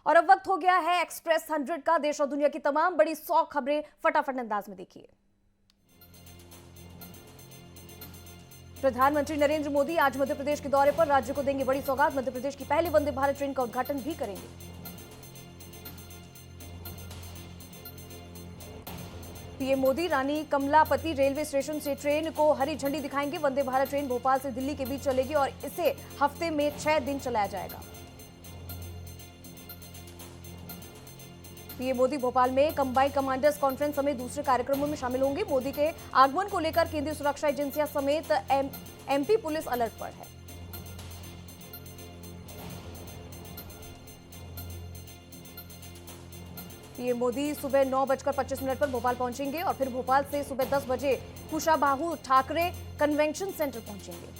और अब वक्त हो गया है एक्सप्रेस 100 का। देश और दुनिया की तमाम बड़ी 100 खबरें फटाफट अंदाज में देखिए। प्रधानमंत्री नरेंद्र मोदी आज मध्य प्रदेश के दौरे पर राज्य को देंगे बड़ी सौगात। मध्य प्रदेश की पहली वंदे भारत ट्रेन का उद्घाटन भी करेंगे। पीएम मोदी रानी कमलापति रेलवे स्टेशन से ट्रेन को हरी झंडी दिखाएंगे। वंदे भारत ट्रेन भोपाल से दिल्ली के बीच चलेगी और इसे हफ्ते में 6 दिन चलाया जाएगा। पीएम मोदी भोपाल में कंबाइंड कमांडर्स कॉन्फ्रेंस समेत दूसरे कार्यक्रमों में शामिल होंगे। मोदी के आगमन को लेकर केंद्रीय सुरक्षा एजेंसियां समेत एमपी पुलिस अलर्ट पर है। पीएम मोदी सुबह 9:25 पर भोपाल पहुंचेंगे और फिर भोपाल से सुबह 10 बजे कुशाबाहू ठाकरे कन्वेंशन सेंटर पहुंचेंगे।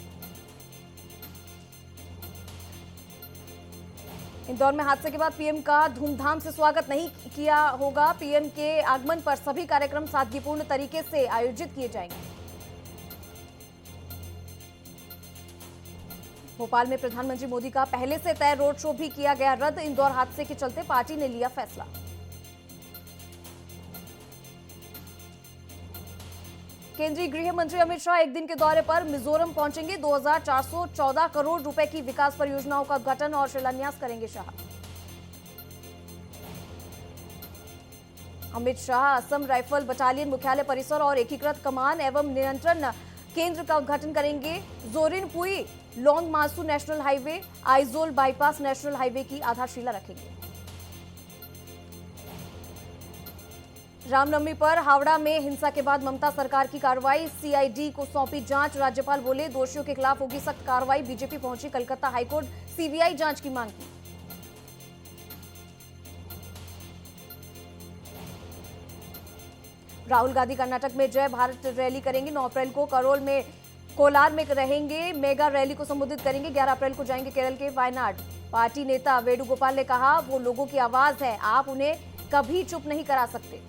इंदौर में हादसे के बाद पीएम का धूमधाम से स्वागत नहीं किया होगा। पीएम के आगमन पर सभी कार्यक्रम सादगीपूर्ण तरीके से आयोजित किए जाएंगे। भोपाल में प्रधानमंत्री मोदी का पहले से तय रोड शो भी किया गया रद्द। इंदौर हादसे के चलते पार्टी ने लिया फैसला। केंद्रीय गृह मंत्री अमित शाह एक दिन के दौरे पर मिजोरम पहुंचेंगे। 2414 करोड़ रुपए की विकास परियोजनाओं का उद्घाटन और शिलान्यास करेंगे शाह। अमित शाह असम राइफल बटालियन मुख्यालय परिसर और एकीकृत कमान एवं नियंत्रण केंद्र का उद्घाटन करेंगे। जोरिनपुई लोंग मासू national highway, Aizawl bypass national highway की आधारशिला रखेंगे। रामनवमी पर हावड़ा में हिंसा के बाद ममता सरकार की कार्रवाई, सीआईडी को सौंपी जांच। राज्यपाल बोले दोषियों के खिलाफ होगी सख्त कार्रवाई। बीजेपी पहुंची कलकत्ता हाईकोर्ट, सीबीआई जांच की मांग की। राहुल गांधी कर्नाटक में जय भारत रैली करेंगे। 9 अप्रैल को कोलार में रहेंगे। मेगा रैली को संबोधित करेंगे। 11 अप्रैल को जाएंगे केरल के वायनाड। पार्टी नेता वेणुगोपाल ने कहा वो लोगों की आवाज है, आप उन्हें कभी चुप नहीं करा सकते।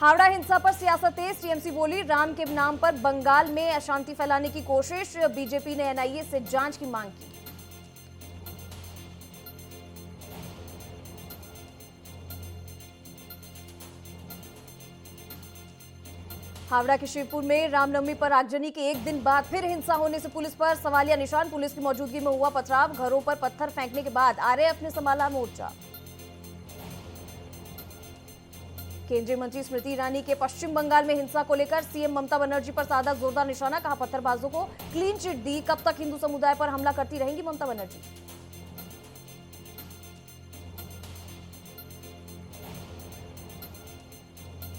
हावड़ा हिंसा पर सियासत तेज, टीएमसी बोली राम के नाम पर बंगाल में अशांति फैलाने की कोशिश। बीजेपी ने एनआईए से जांच की मांग की। हावड़ा के शिवपुर में रामनवमी पर आगजनी के एक दिन बाद फिर हिंसा होने से पुलिस पर सवालिया निशान। पुलिस की मौजूदगी में हुआ पथराव। घरों पर पत्थर फेंकने के बाद आरएएफ ने संभाला मोर्चा। केंद्रीय मंत्री स्मृति ईरानी के पश्चिम बंगाल में हिंसा को लेकर सीएम ममता बनर्जी पर साधा जोरदार निशाना। कहा पत्थरबाजों को क्लीन चिट दी, कब तक हिंदू समुदाय पर हमला करती रहेंगी ममता बनर्जी।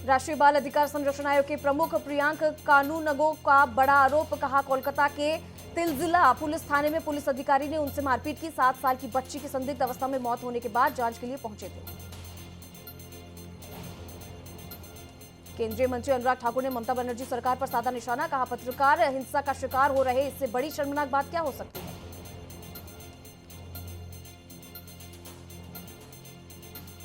राष्ट्रीय बाल अधिकार संरक्षण आयोग के प्रमुख प्रियांक कानूनगो का बड़ा आरोप। कहा कोलकाता के तिलजिला पुलिस थाने में पुलिस अधिकारी ने उनसे मारपीट की। 7 साल की बच्ची की संदिग्ध अवस्था में मौत होने के बाद जांच के लिए पहुंचे थे। केंद्रीय मंत्री अनुराग ठाकुर ने ममता बनर्जी सरकार पर साधा निशाना। कहा पत्रकार हिंसा का शिकार हो रहे, इससे बड़ी शर्मनाक बात क्या हो सकती है।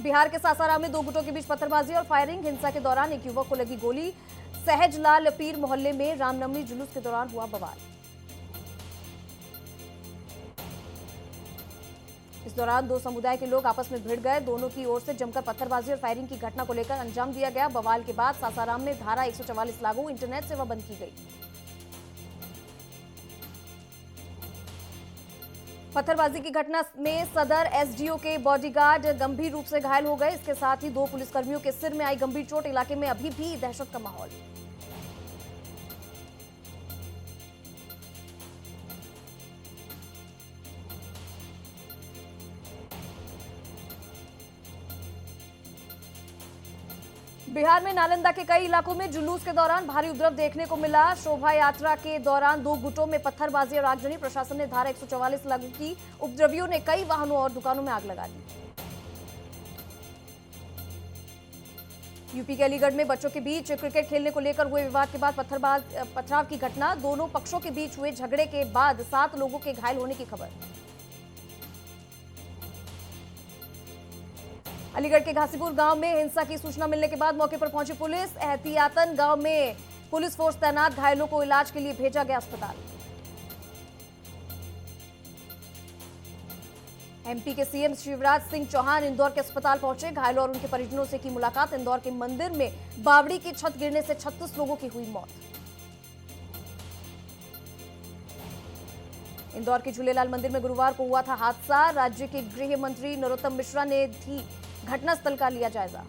बिहार के सासाराम में 2 गुटों के बीच पत्थरबाजी और फायरिंग। हिंसा के दौरान एक युवक को लगी गोली। सहजलाल पीर मोहल्ले में रामनवमी जुलूस के दौरान हुआ बवाल। इस दौरान 2 समुदाय के लोग आपस में भिड़ गए। दोनों की ओर से जमकर पत्थरबाजी और फायरिंग की घटना को लेकर अंजाम दिया गया। बवाल के बाद सासाराम में धारा 144 लागू, इंटरनेट सेवा बंद की गई। पत्थरबाजी की घटना में सदर एसडीओ के बॉडीगार्ड गंभीर रूप से घायल हो गए। इसके साथ ही 2 पुलिसकर्मियों के सिर में आई गंभीर चोट। इलाके में अभी भी दहशत का माहौल। बिहार में नालंदा के कई इलाकों में जुलूस के दौरान भारी उपद्रव देखने को मिला। शोभा यात्रा के दौरान 2 गुटों में पत्थरबाजी और आगजनी। प्रशासन ने धारा 144 लागू की। उपद्रवियों ने कई वाहनों और दुकानों में आग लगा दी। यूपी के अलीगढ़ में बच्चों के बीच क्रिकेट खेलने को लेकर हुए विवाद के बाद पथराव की घटना। दोनों पक्षों के बीच हुए झगड़े के बाद 7 लोगों के घायल होने की खबर। अलीगढ़ के घासीपुर गांव में हिंसा की सूचना मिलने के बाद मौके पर पहुंची पुलिस। एहतियातन गांव में पुलिस फोर्स तैनात, घायलों को इलाज के लिए भेजा गया अस्पताल। एमपी के सीएम शिवराज सिंह चौहान इंदौर के अस्पताल पहुंचे। घायलों और उनके परिजनों से की मुलाकात। इंदौर के मंदिर में बावड़ी की छत गिरने से 36 लोगों की हुई मौत। इंदौर के झूलेलाल मंदिर में गुरुवार को हुआ था हादसा। राज्य के गृह मंत्री नरोत्तम मिश्रा ने भी घटनास्थल का लिया जायजा।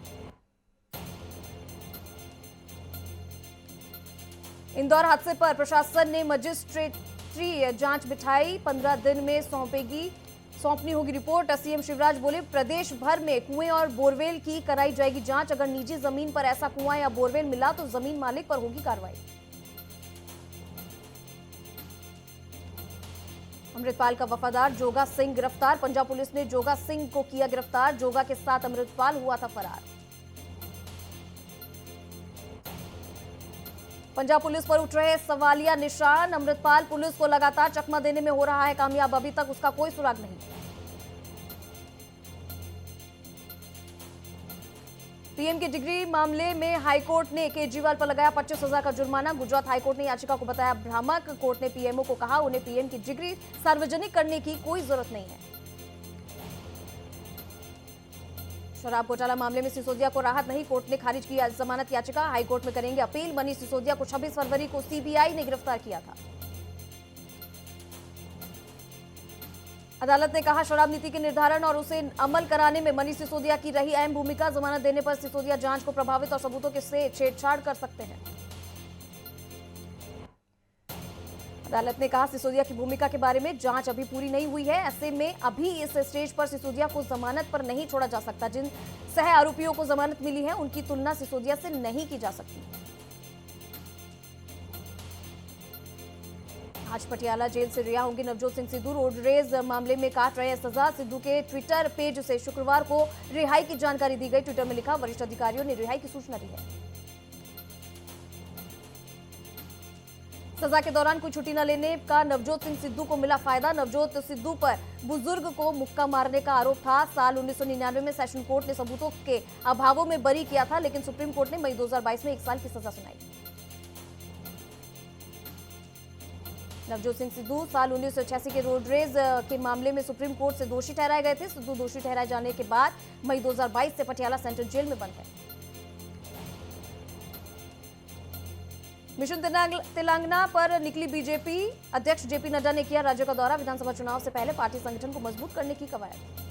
इंदौर हादसे पर प्रशासन ने मजिस्ट्रेटी जांच बिठाई। 15 दिन में सौंपनी होगी रिपोर्ट। सीएम शिवराज बोले, प्रदेश भर में कुएं और बोरवेल की कराई जाएगी जांच। अगर निजी जमीन पर ऐसा कुआं या बोरवेल मिला तो जमीन मालिक पर होगी कार्रवाई। अमृतपाल का वफादार जोगा सिंह गिरफ्तार। पंजाब पुलिस ने जोगा सिंह को किया गिरफ्तार। जोगा के साथ अमृतपाल हुआ था फरार। पंजाब पुलिस पर उठ रहे सवालिया निशान। अमृतपाल पुलिस को लगातार चकमा देने में हो रहा है कामयाब। अभी तक उसका कोई सुराग नहीं। पीएम की डिग्री मामले में हाईकोर्ट ने केजरीवाल पर लगाया 25,000 का जुर्माना। गुजरात हाईकोर्ट ने याचिका को बताया भ्रामक। कोर्ट ने पीएमओ को कहा उन्हें पीएम की डिग्री सार्वजनिक करने की कोई जरूरत नहीं है। शराब घोटाला मामले में सिसोदिया को राहत नहीं। कोर्ट ने खारिज की जमानत याचिका। हाईकोर्ट में करेंगे अपील। मनीष सिसोदिया को 26 फरवरी को सीबीआई ने गिरफ्तार किया था। अदालत ने कहा शराब नीति के निर्धारण और उसे अमल कराने में मनीष सिसोदिया की रही अहम भूमिका। जमानत देने पर सिसोदिया जांच को प्रभावित और सबूतों के से छेड़छाड़ कर सकते हैं। अदालत ने कहा सिसोदिया की भूमिका के बारे में जांच अभी पूरी नहीं हुई है। ऐसे में अभी इस स्टेज पर सिसोदिया को जमानत पर नहीं छोड़ा जा सकता। जिन सह आरोपियों को जमानत मिली है उनकी तुलना सिसोदिया से नहीं की जा सकती। आज पटियाला जेल से रिहा होंगे नवजोत सिंह सिद्धू। रोड रेज मामले में काट रहे सजा। सिद्धू के ट्विटर पेज से शुक्रवार को रिहाई की जानकारी दी गई। ट्विटर में लिखा, वरिष्ठ अधिकारियों ने रिहाई की सूचना दी है। सजा के दौरान कोई छुट्टी न लेने का नवजोत सिंह सिद्धू को मिला फायदा। नवजोत सिद्धू पर बुजुर्ग को मुक्का मारने का आरोप था। साल 1999 में सेशन कोर्ट ने सबूतों के अभावों में बरी किया था, लेकिन सुप्रीम कोर्ट ने मई 2022 में 1 साल की सजा सुनाई। नवजोत सिंह सिद्धू साल 1986 के रोड रेज के मामले में सुप्रीम कोर्ट से दोषी ठहराए गए थे। सिद्धू दोषी ठहराए जाने के बाद मई 2022 से पटियाला सेंट्रल जेल में बंद है। मिशन तेलंगाना पर निकली बीजेपी। अध्यक्ष जेपी नड्डा ने किया राज्य का दौरा। विधानसभा चुनाव से पहले पार्टी संगठन को मजबूत करने की कवायद।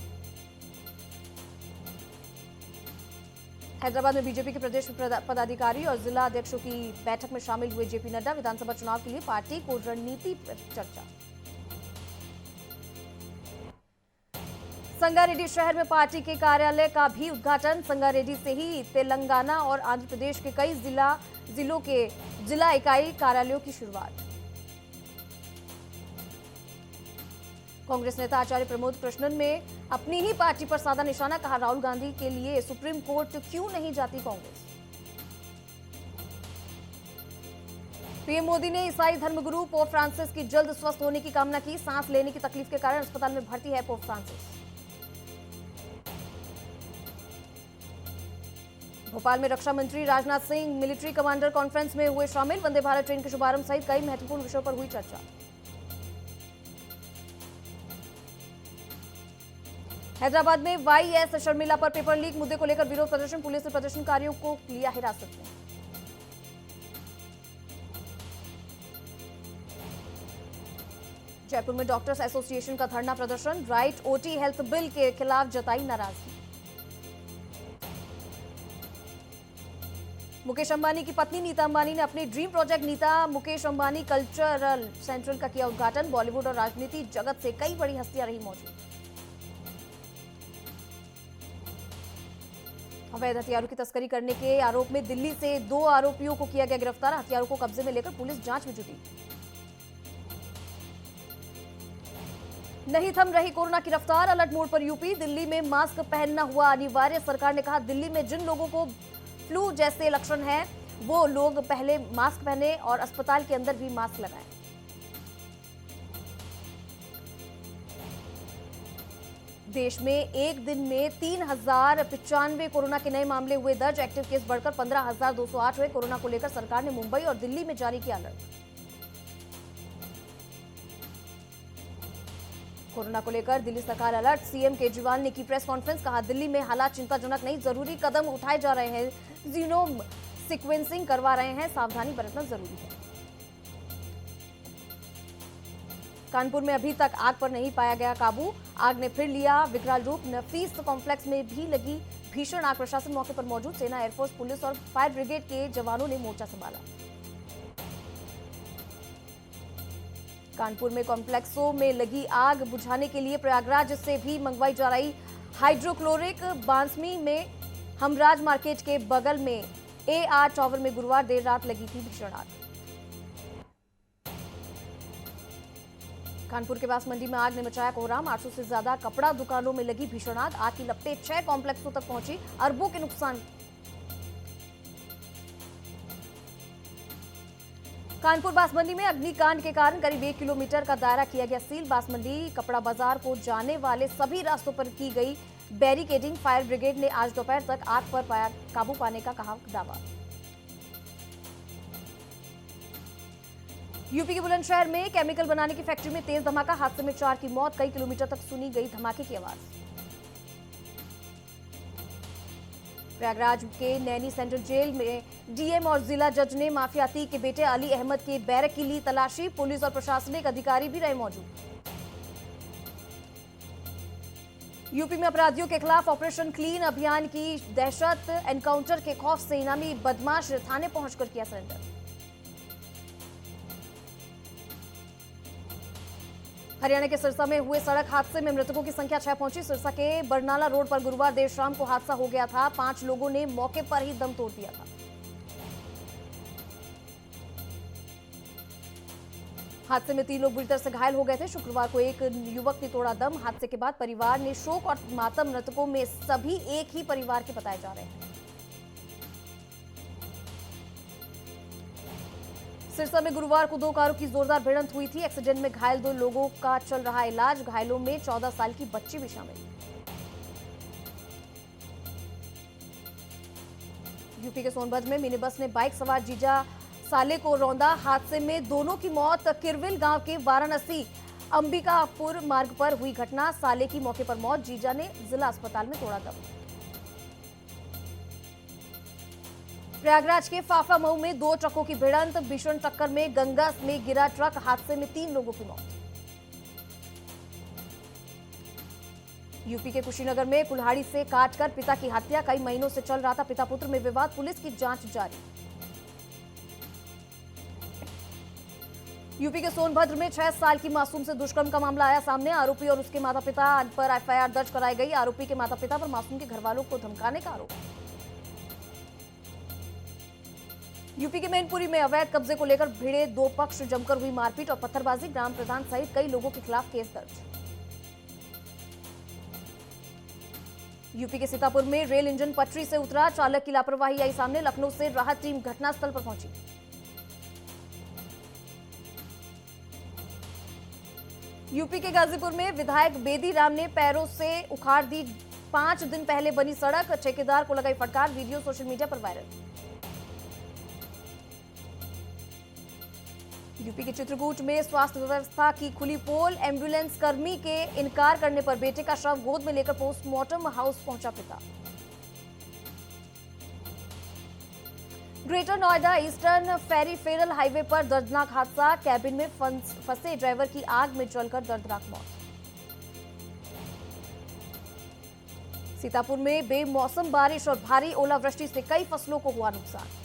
हैदराबाद में बीजेपी के प्रदेश पदाधिकारी और जिला अध्यक्षों की बैठक में शामिल हुए जेपी नड्डा। विधानसभा चुनाव के लिए पार्टी को रणनीति पर चर्चा। संगारेड्डी शहर में पार्टी के कार्यालय का भी उद्घाटन। संगारेड्डी से ही तेलंगाना और आंध्र प्रदेश के कई जिलों के जिला इकाई कार्यालयों की शुरुआत। कांग्रेस नेता आचार्य प्रमोद कृष्णन में अपनी ही पार्टी पर साधा निशाना। कहा, राहुल गांधी के लिए सुप्रीम कोर्ट क्यों नहीं जाती कांग्रेस। पीएम मोदी ने ईसाई धर्मगुरु पोप फ्रांसिस की जल्द स्वस्थ होने की कामना की। सांस लेने की तकलीफ के कारण अस्पताल में भर्ती है पोप फ्रांसिस। भोपाल में रक्षा मंत्री Rajnath Singh military commander conference में हुए शामिल। वंदे भारत ट्रेन के शुभारंभ सहित कई महत्वपूर्ण विषयों पर हुई चर्चा। हैदराबाद में वाईएस शर्मिला पर पेपर लीक मुद्दे को लेकर विरोध प्रदर्शन। पुलिस ने प्रदर्शनकारियों को लिया हिरासत में। जयपुर में डॉक्टर्स एसोसिएशन का धरना प्रदर्शन। राइट ओटी हेल्थ बिल के खिलाफ जताई नाराजगी। मुकेश अंबानी की पत्नी नीता अंबानी ने अपने dream project Nita Mukesh Ambani cultural central का किया उद्घाटन। बॉलीवुड और राजनीति जगत से कई बड़ी हस्तियां रही मौजूद। अवैध हथियारों की तस्करी करने के आरोप में दिल्ली से 2 आरोपियों को किया गया गिरफ्तार। हथियारों को कब्जे में लेकर पुलिस जांच में जुटी। नहीं थम रही कोरोना की रफ्तार। अलर्ट मोड पर यूपी। दिल्ली में मास्क पहनना हुआ अनिवार्य। सरकार ने कहा, दिल्ली में जिन लोगों को फ्लू जैसे लक्षण हैं वो लोग पहले मास्क पहने और अस्पताल के अंदर भी मास्क लगाएं। देश में एक दिन में 3095 कोरोना के नए मामले हुए दर्ज। एक्टिव केस बढ़कर 15,208 हुए। कोरोना को लेकर सरकार ने मुंबई और दिल्ली में जारी किया अलर्ट। कोरोना को लेकर दिल्ली सरकार अलर्ट, सीएम केजरीवाल ने की प्रेस कॉन्फ्रेंस, कहा दिल्ली में हालात चिंताजनक नहीं, जरूरी कदम उठाए जा रहे हैं, जीनोम सीक्वेंसिंग करवा रहे हैं, सावधानी बरतना जरूरी है। कानपुर में अभी तक आग पर नहीं पाया गया काबू, आग ने फिर लिया विकराल रूप, नफीस कॉम्प्लेक्स में भी लगी भीषण आग, प्रशासन मौके पर मौजूद, सेना, एयरफोर्स, पुलिस और फायर ब्रिगेड के जवानों ने मोर्चा संभाला। कानपुर में कॉम्प्लेक्सों में लगी आग बुझाने के लिए प्रयागराज से भी मंगवाई जा रही हाइड्रोक्लोरिक, बांसमी में हमराज मार्केट के बगल में AR टावर में गुरुवार देर रात लगी थी भीषण आग। कानपुर के पास मंडी में आग ने मचाया कोहराम, 800 से ज्यादा कपड़ा दुकानों में लगी भीषण आग, आग की लपटें 6 कॉम्प्लेक्सों तक पहुंची, अरबों के नुकसान। कानपुर बांसमंडी में अग्निकांड के कारण करीब 1 किलोमीटर का दायरा किया गया सील, बांसमंडी कपड़ा बाजार को जाने वाले सभी रास्तों पर की गई बैरिकेडिंग, फायर ब्रिगेड ने आज दोपहर तक आग पर काबू पाने का कहा दावा। यूपी के बुलंदशहर में केमिकल बनाने की फैक्ट्री में तेज धमाका, हादसे में 4 की मौत, कई किलोमीटर तक सुनी गई धमाके की आवाज। प्रयागराज के नैनी सेंट्रल जेल में डीएम और जिला जज ने माफिया अतीक के बेटे अली अहमद के बैरक की ली तलाशी, पुलिस और प्रशासनिक अधिकारी भी रहे मौजूद। यूपी में अपराधियों के खिलाफ ऑपरेशन क्लीन अभियान की दहशत, एनकाउंटर के खौफ से इनामी बदमाश थाने पहुंचकर किया सरेंडर। हरियाणा के सिरसा में हुए सड़क हादसे में मृतकों की संख्या 6 पहुंची, सिरसा के बरनाला रोड पर गुरुवार देर शाम को हादसा हो गया था, 5 लोगों ने मौके पर ही दम तोड़ दिया था। हादसे में 3 लोग बुरी तरह से घायल हो गए थे, शुक्रवार को एक युवक ने तोड़ा दम, हादसे के बाद परिवार ने शोक और मातम, मृतकों में सभी एक ही परिवार के बताए जा रहे हैं। सिरसा में गुरुवार को 2 कारों की जोरदार भिड़ंत हुई थी, एक्सीडेंट में घायल 2 लोगों का चल रहा इलाज, घायलों में 14 साल की बच्ची भी शामिल। यूपी के सोनभद्र में मिनी बस ने बाइक सवार जीजा साले को रौंदा, हादसे में दोनों की मौत, किरविल गांव के वाराणसी अंबिकापुर मार्ग पर हुई घटना, साले की मौके पर मौत, जीजा ने जिला अस्पताल में तोड़ा दम। प्रयागराज के फाफा मऊ में 2 ट्रकों की भिड़ंत, भीषण टक्कर में गंगा में गिरा ट्रक, हादसे में 3 लोगों की मौत। यूपी के कुशीनगर में कुल्हाड़ी से काटकर पिता की हत्या, कई महीनों से चल रहा था पिता पुत्र में विवाद, पुलिस की जांच जारी। यूपी के सोनभद्र में 6 साल की मासूम से दुष्कर्म का मामला आया सामने, आरोपी और उसके माता पिता पर एफआईआर दर्ज कराई गई, आरोपी के माता पिता पर मासूम के घरवालों को धमकाने का आरोप। यूपी के मैनपुरी में अवैध कब्जे को लेकर भिड़े 2 पक्ष, जमकर हुई मारपीट और पत्थरबाजी, ग्राम प्रधान सहित कई लोगों के खिलाफ केस दर्ज। यूपी के सीतापुर में रेल इंजन पटरी से उतरा, चालक की लापरवाही आई सामने, लखनऊ से राहत टीम घटनास्थल पर पहुंची। यूपी के गाजीपुर में विधायक बेदी राम ने पैरों से उखाड़ दी 5 दिन पहले बनी सड़क, ठेकेदार को लगाई फटकार, वीडियो सोशल मीडिया पर वायरल। यूपी के चित्रकूट में स्वास्थ्य व्यवस्था की खुली पोल, एम्बुलेंस कर्मी के इनकार करने पर बेटे का शव गोद में लेकर पोस्टमार्टम हाउस पहुंचा पिता। ग्रेटर नोएडा ईस्टर्न फेरी फेरल हाईवे पर दर्दनाक हादसा, कैबिन में फंसे ड्राइवर की आग में जलकर दर्दनाक मौत। सीतापुर में बेमौसम बारिश और भारी ओलावृष्टि से कई फसलों को हुआ नुकसान।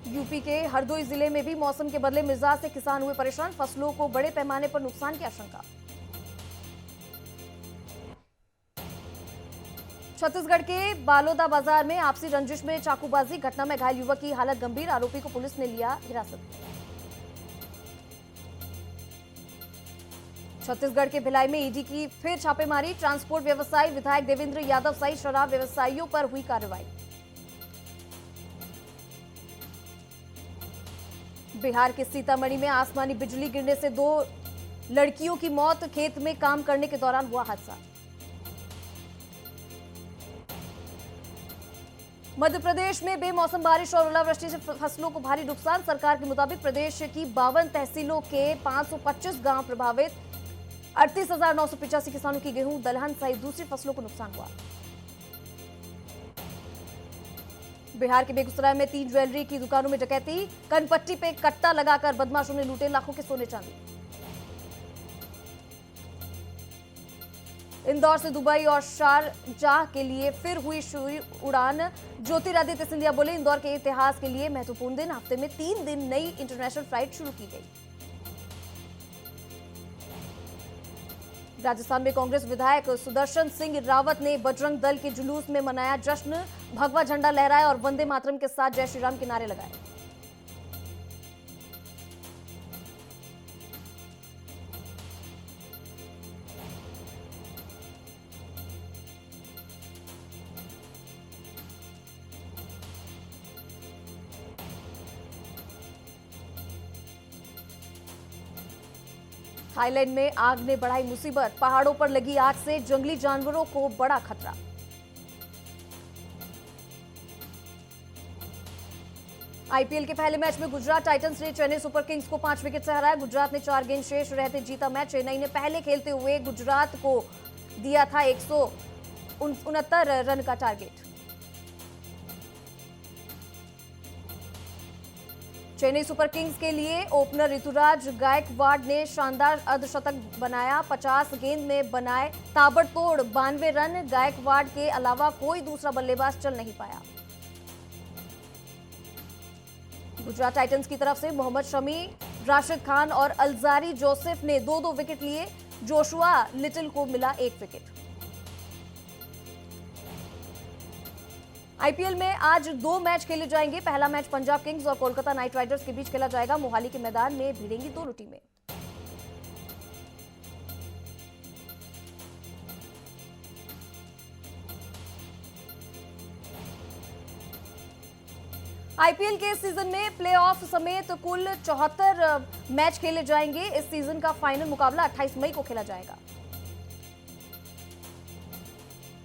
यूपी के हरदोई जिले में भी मौसम के बदले मिजाज से किसान हुए परेशान, फसलों को बड़े पैमाने पर नुकसान की आशंका। छत्तीसगढ़ के बालोदा बाजार में आपसी रंजिश में चाकूबाजी, घटना में घायल युवक की हालत गंभीर, आरोपी को पुलिस ने लिया हिरासत में। छत्तीसगढ़ के भिलाई में ईडी की फिर छापेमारी, ट्रांसपोर्ट व्यवसायी विधायक देवेंद्र यादव सहित शराब व्यवसायियों पर हुई कार्रवाई। बिहार के सीतामढ़ी में आसमानी बिजली गिरने से 2 लड़कियों की मौत, खेत में काम करने के दौरान हुआ हादसा। मध्य प्रदेश में बेमौसम बारिश और ओलावृष्टि से फसलों को भारी नुकसान। सरकार के मुताबिक प्रदेश की 52 तहसीलों के 525 गांव प्रभावित। 38,985 किसानों की गेहूं, दलहन सहित दूसरी फसलों को नुकसान हुआ। बिहार के बेगूसराय में 3 ज्वेलरी की दुकानों में डकैती। कनपट्टी पे कट्टा लगाकर बदमाशों ने लूटे लाखों के सोने चांदी। इंदौर से दुबई और शारजाह के लिए फिर हुई शुरू उड़ान। ज्योतिरादित्य सिंधिया बोले, इंदौर के इतिहास के लिए महत्वपूर्ण दिन। हफ्ते में 3 दिन नई इंटरनेशनल फ्लाइट शुरू की गई। राजस्थान में कांग्रेस विधायक सुदर्शन सिंह रावत ने बजरंग दल के जुलूस में मनाया जश्न। भगवा झंडा लहराया और वंदे मातरम के साथ जय श्री राम के नारे लगाए। थाईलैंड में आग ने बढ़ाई मुसीबत। पहाड़ों पर लगी आग से जंगली जानवरों को बड़ा खतरा। आईपीएल के पहले मैच में गुजरात टाइटंस ने चेन्नई सुपर किंग्स को 5 विकेट से हराया। गुजरात ने 4 गेंद शेष रहते जीता मैच। चेन्नई ने पहले खेलते हुए गुजरात को दिया था 169 रन का टारगेट। चेन्नई सुपर किंग्स के लिए ओपनर ऋतुराज गायकवाड़ ने शानदार अर्धशतक बनाया। 50 गेंद में बनाए ताबड़तोड़ 92 रन। गायकवाड़ के अलावा कोई दूसरा बल्लेबाज चल नहीं पाया। गुजरात टाइटंस की तरफ से मोहम्मद शमी, राशिद खान और अलजारी जोसेफ ने 2-2 विकेट लिए। जोशुआ लिटिल को मिला 1 विकेट। आईपीएल में आज 2 मैच खेले जाएंगे। पहला मैच पंजाब किंग्स और कोलकाता नाइट राइडर्स के बीच खेला जाएगा। मोहाली के मैदान में भिड़ेंगी दोनों टीमें। आईपीएल के इस सीजन में प्लेऑफ समेत कुल 74 मैच खेले जाएंगे। इस सीजन का फाइनल मुकाबला 28 मई को खेला जाएगा।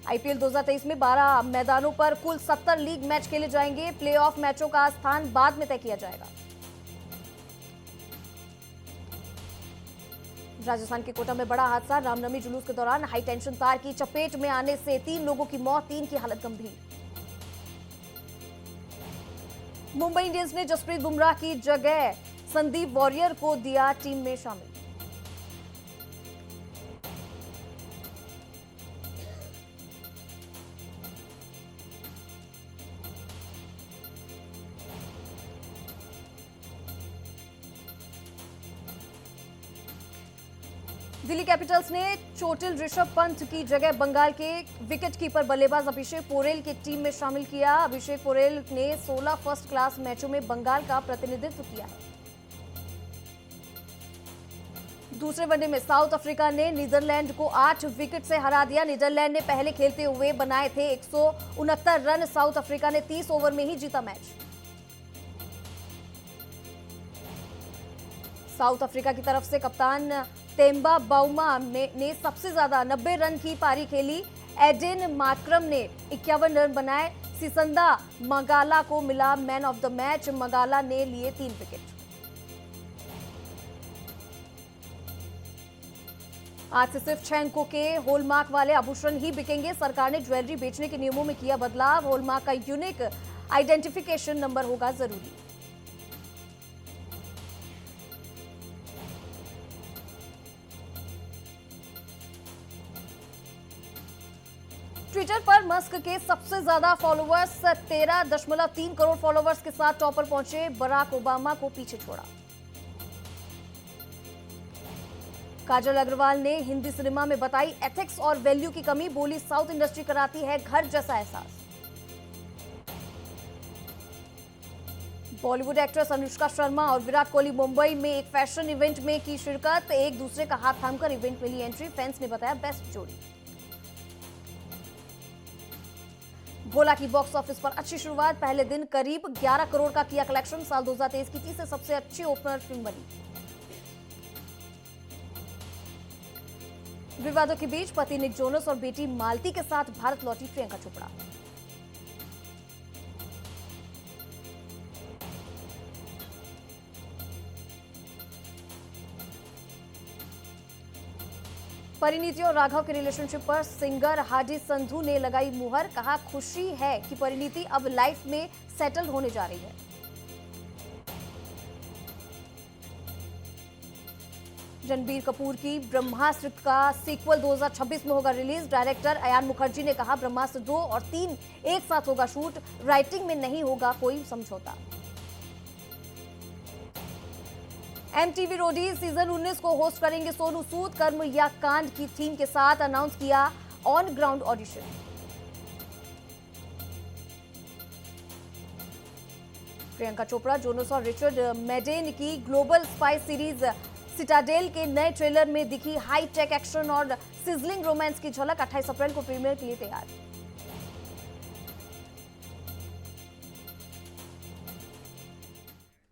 आईपीएल 2023 में 12 मैदानों पर कुल 70 लीग मैच खेले जाएंगे। प्लेऑफ मैचों का स्थान बाद में तय किया जाएगा। राजस्थान के कोटा में बड़ा हादसा। रामनवमी जुलूस के दौरान हाई टेंशन तार की चपेट में आने से 3 लोगों की मौत, 3 की हालत गंभीर। मुंबई इंडियंस ने जसप्रीत बुमराह की जगह संदीप वॉरियर को दिया टीम में शामिल। दिल्ली कैपिटल्स ने चोटिल ऋषभ पंत की जगह बंगाल के विकेटकीपर बल्लेबाज अभिषेक पोरेल की टीम में शामिल किया। अभिषेक पोरेल ने 16 फर्स्ट क्लास मैचों में बंगाल का प्रतिनिधित्व किया है। दूसरे वनडे में साउथ अफ्रीका ने नीदरलैंड को 8 विकेट से हरा दिया। नीदरलैंड ने पहले खेलते हुए बनाए थे 169 रन। साउथ अफ्रीका ने 30 ओवर में ही जीता मैच। साउथ अफ्रीका की तरफ से कप्तान तेम्बा बाउमा ने सबसे ज्यादा 90 रन की पारी खेली। एडेन मार्क्रम ने 51 रन बनाए। सिसंदा मगाला को मिला मैन ऑफ द मैच। मगाला ने लिए 3 विकेट। आज से सिर्फ 6 अंकों के हॉलमार्क वाले आभूषण ही बिकेंगे। सरकार ने ज्वेलरी बेचने के नियमों में किया बदलाव। हॉलमार्क का यूनिक आइडेंटिफिकेशन नंबर होगा जरूरी। ट्विटर पर मस्क के सबसे ज्यादा फॉलोअर्स 13.3 करोड़ फॉलोअर्स के साथ टॉप पर पहुंचे। बराक ओबामा को पीछे छोड़ा। काजल अग्रवाल ने हिंदी सिनेमा में बताई एथिक्स और वैल्यू की कमी। बोली, साउथ इंडस्ट्री कराती है घर जैसा एहसास। बॉलीवुड एक्ट्रेस अनुष्का शर्मा और विराट कोहली मुंबई में एक फैशन इवेंट में की शिरकत। एक दूसरे का हाथ थामकर इवेंट में ली एंट्री। फैंस ने बताया बेस्ट जोड़ी। भोला की बॉक्स ऑफिस पर अच्छी शुरुआत, पहले दिन करीब 11 करोड़ का किया कलेक्शन, साल 2023 की तीसरी सबसे अच्छी ओपनर फिल्म बनी। विवादों के बीच पति निक जोनस और बेटी मालती के साथ भारत लौटी प्रियंका चोपड़ा। परिणीति और राघव के रिलेशनशिप पर सिंगर हार्डी संधू ने लगाई मुहर, कहा खुशी है कि परिणीति अब लाइफ में सेटल होने जा रही है। रणबीर कपूर की ब्रह्मास्त्र का सीक्वल 2026 में होगा रिलीज, डायरेक्टर अयान मुखर्जी ने कहा ब्रह्मास्त्र 2 और 3 एक साथ होगा शूट, राइटिंग में नहीं होगा कोई समझौता। MTV रोडीज सीजन 19 को होस्ट करेंगे सोनू सूद, कर्म या कांड की थीम के साथ अनाउंस किया on ground audition. Priyanka Chopra, Jonas और रिचर्ड मैडेन की ग्लोबल स्पाई सीरीज सिटाडेल के नए ट्रेलर में दिखी हाई टेक एक्शन और सिजलिंग रोमांस की झलक, 28 अप्रैल को प्रीमियर के लिए तैयार।